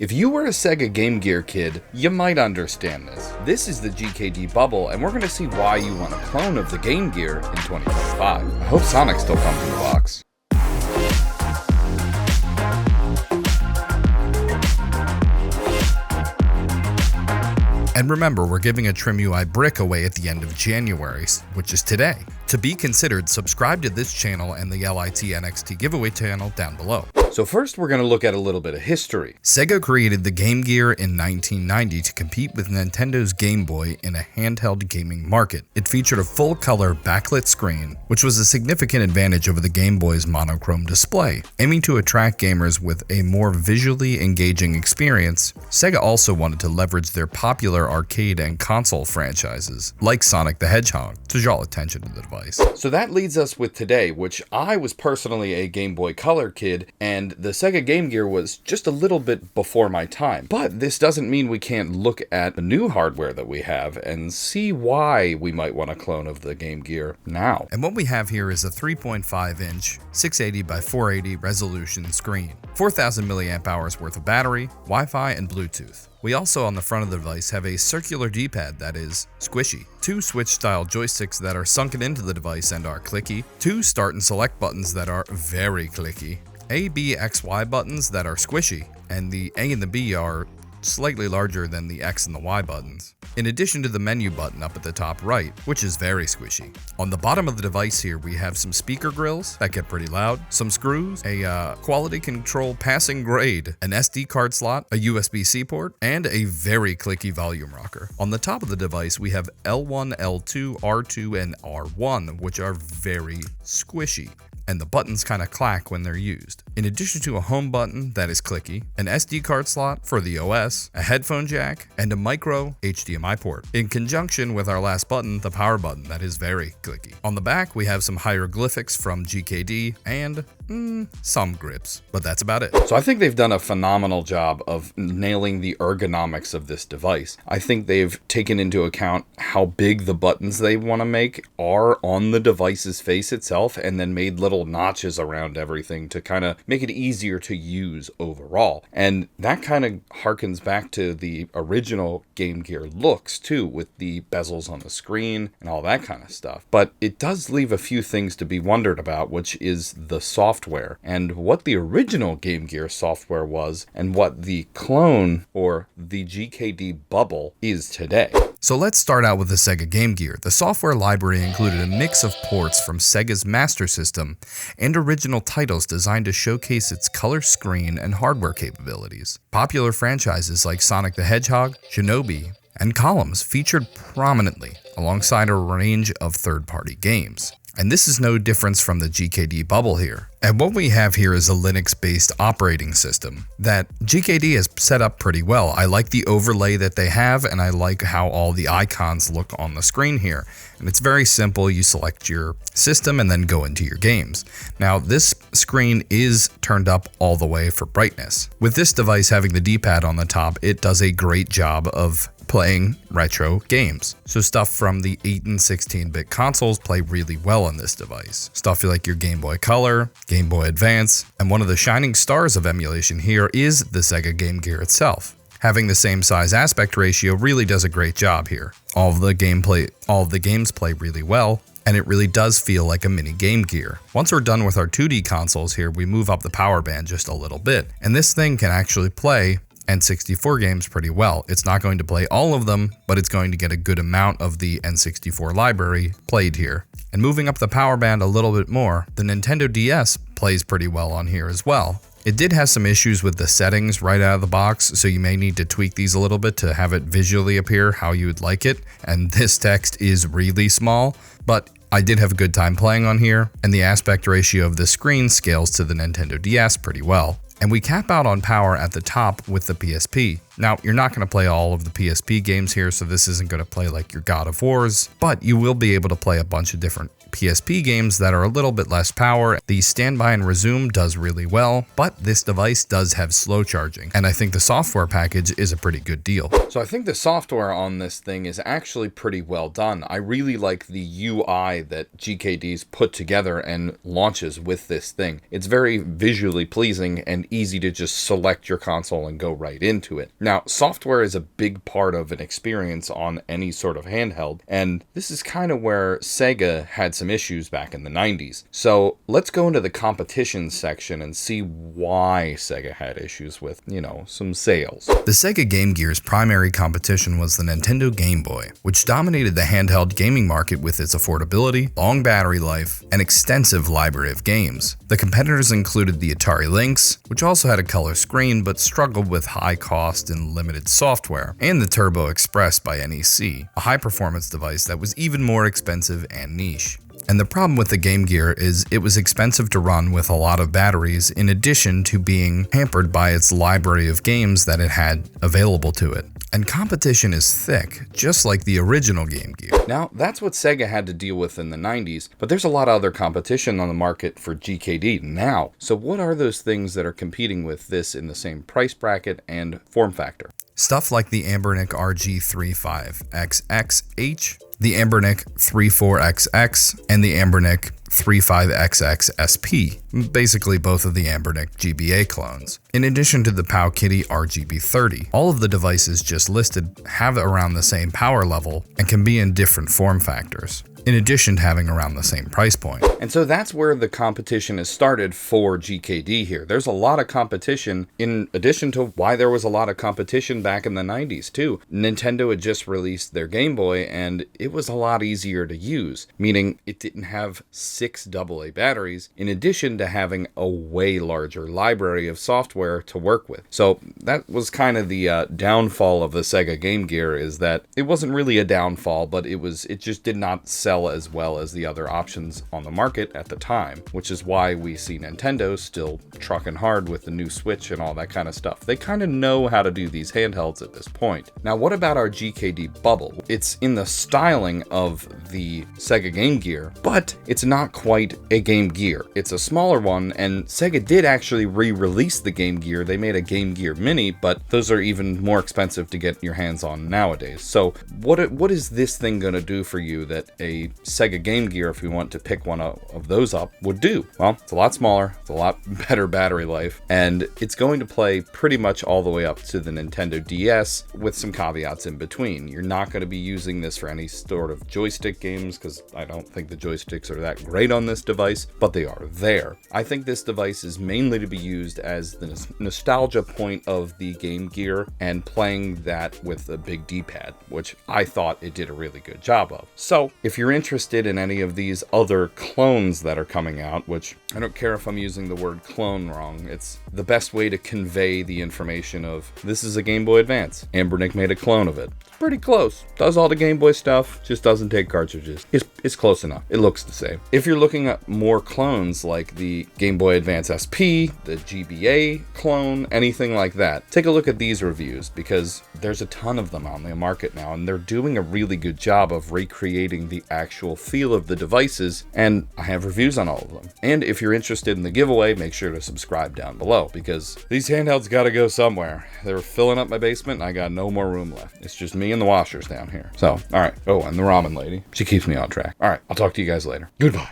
If you were a Sega Game Gear kid, you might understand this. This is the GKD Bubble, and we're going to see why you want a clone of the Game Gear in 2025. I hope Sonic still comes in the box. And remember, we're giving a Trim UI brick away at the end of January, which is today. To be considered, subscribe to this channel and the LIT NXT giveaway channel down below. So first, we're going to look at a little bit of history. Sega created the Game Gear in 1990 to compete with Nintendo's Game Boy in a handheld gaming market. It featured a full-color backlit screen, which was a significant advantage over the Game Boy's monochrome display. Aiming to attract gamers with a more visually engaging experience, Sega also wanted to leverage their popular arcade and console franchises, like Sonic the Hedgehog, to draw attention to the device. So that leads us with today, which I was personally a Game Boy Color kid, and the Sega Game Gear was just a little bit before my time. But this doesn't mean we can't look at the new hardware that we have and see why we might want a clone of the Game Gear now. And what we have here is a 3.5-inch 680 by 480 resolution screen, 4,000 milliamp hours worth of battery, Wi-Fi, and Bluetooth. We also on the front of the device have a circular D-pad that is squishy, 2 switch-style joysticks that are sunken into the device and are clicky, 2 start and select buttons that are very clicky, A, B, X, Y buttons that are squishy, and the A and the B are slightly larger than the X and the Y buttons, in addition to the menu button up at the top right, which is very squishy. On the bottom of the device here, we have some speaker grills that get pretty loud, some screws, a quality control passing grade, an SD card slot, a USB-C port, and a very clicky volume rocker. On the top of the device, we have L1, L2, R2, and R1, which are very squishy, and the buttons kind of clack when they're used. In addition to a home button that is clicky, an SD card slot for the OS, a headphone jack, and a micro HDMI port, in conjunction with our last button, the power button, that is very clicky. On the back, we have some hieroglyphics from GKD and some grips, but that's about it. So I think they've done a phenomenal job of nailing the ergonomics of this device. I think they've taken into account how big the buttons they want to make are on the device's face itself, and then made little notches around everything to kind of make it easier to use overall. And that kind of harkens back to the original Game Gear looks too, with the bezels on the screen and all that kind of stuff. But it does leave a few things to be wondered about, which is the software and what the original Game Gear software was and what the clone or the GKD Bubble is today. So let's start out with the Sega Game Gear. The software library included a mix of ports from Sega's Master System and original titles designed to showcase its color screen and hardware capabilities. Popular franchises like Sonic the Hedgehog, Shinobi, and Columns featured prominently alongside a range of third-party games. And this is no difference from the GKD Bubble here. And what we have here is a Linux-based operating system that GKD has set up pretty well. I like the overlay that they have, and I like how all the icons look on the screen here. And it's very simple. You select your system and then go into your games. Now, this screen is turned up all the way for brightness. With this device having the D-pad on the top, it does a great job of playing retro games. So stuff from the 8 and 16-bit consoles play really well on this device. Stuff like your Game Boy Color, Game Boy Advance, and one of the shining stars of emulation here is the Sega Game Gear itself. Having the same size aspect ratio really does a great job here. All of the games play really well, and it really does feel like a mini Game Gear. Once we're done with our 2D consoles here, we move up the power band just a little bit, and this thing can actually play N64 games pretty well. It's not going to play all of them, but it's going to get a good amount of the N64 library played here. And moving up the power band a little bit more, the Nintendo DS plays pretty well on here as well. It did have some issues with the settings right out of the box, so you may need to tweak these a little bit to have it visually appear how you would like it. And this text is really small, but I did have a good time playing on here, and the aspect ratio of the screen scales to the Nintendo DS pretty well. And we cap out on power at the top with the PSP. Now, you're not going to play all of the PSP games here, so this isn't going to play like your God of Wars, but you will be able to play a bunch of different PSP games that are a little bit less power. The standby and resume does really well, but this device does have slow charging, and I think the software package is a pretty good deal. So I think the software on this thing is actually pretty well done. I really like the UI that GKD's put together and launches with this thing. It's very visually pleasing and easy to just select your console and go right into it. Now, software is a big part of an experience on any sort of handheld, and this is kind of where SEGA had some issues back in the 90s. So let's go into the competition section and see why SEGA had issues with, some sales. The SEGA Game Gear's primary competition was the Nintendo Game Boy, which dominated the handheld gaming market with its affordability, long battery life, and extensive library of games. The competitors included the Atari Lynx, which also had a color screen but struggled with high cost and limited software, and the Turbo Express by NEC, a high-performance device that was even more expensive and niche. And the problem with the Game Gear is it was expensive to run with a lot of batteries, in addition to being hampered by its library of games that it had available to it. And competition is thick, just like the original Game Gear. Now, that's what SEGA had to deal with in the 90s, but there's a lot of other competition on the market for GKD now. So what are those things that are competing with this in the same price bracket and form factor? Stuff like the Anbernic RG35XX-H, the Anbernic 34XX, and the Anbernic 35XX SP, basically both of the Anbernic GBA clones. In addition to the Powkitty RGB30, all of the devices just listed have around the same power level and can be in different form factors, in addition to having around the same price point. And so that's where the competition has started for GKD here. There's a lot of competition, in addition to why there was a lot of competition back in the 90s too. Nintendo had just released their Game Boy, and it was a lot easier to use, meaning it didn't have 6 AA batteries, in addition to having a way larger library of software to work with. So that was kind of the downfall of the SEGA Game Gear, is that it wasn't really a downfall, but it just did not sell as well as the other options on the market at the time, which is why we see Nintendo still trucking hard with the new Switch and all that kind of stuff. They kind of know how to do these handhelds at this point. Now, what about our GKD Bubble? It's in the styling of the SEGA Game Gear, but it's not quite a Game Gear. It's a smaller one, and SEGA did actually re-release the Game Gear. They made a Game Gear Mini, but those are even more expensive to get your hands on nowadays. So what is this thing going to do for you that a SEGA Game Gear, if we want to pick one of those up, would do? Well, it's a lot smaller, it's a lot better battery life, and it's going to play pretty much all the way up to the Nintendo DS with some caveats in between. You're not going to be using this for any sort of joystick games, because I don't think the joysticks are that great on this device, but they are there. I think this device is mainly to be used as the nostalgia point of the Game Gear and playing that with a big D-pad, which I thought it did a really good job of. So if you're interested in any of these other clones that are coming out, which I don't care if I'm using the word clone wrong, it's the best way to convey the information of this is a Game Boy Advance. Anbernic made a clone of it. It's pretty close. Does all the Game Boy stuff, just doesn't take cartridges. It's close enough. It looks the same. If you're looking at more clones like the Game Boy Advance SP, the GBA clone, anything like that, take a look at these reviews, because there's a ton of them on the market now, and they're doing a really good job of recreating the actual feel of the devices, and I have reviews on all of them. And if you're interested in the giveaway, make sure to subscribe down below, because these handhelds gotta go somewhere. They're filling up my basement, and I got no more room left. It's just me and the washers down here. So, alright. Oh, and the ramen lady. She keeps me on track. Alright, I'll talk to you guys later. Goodbye.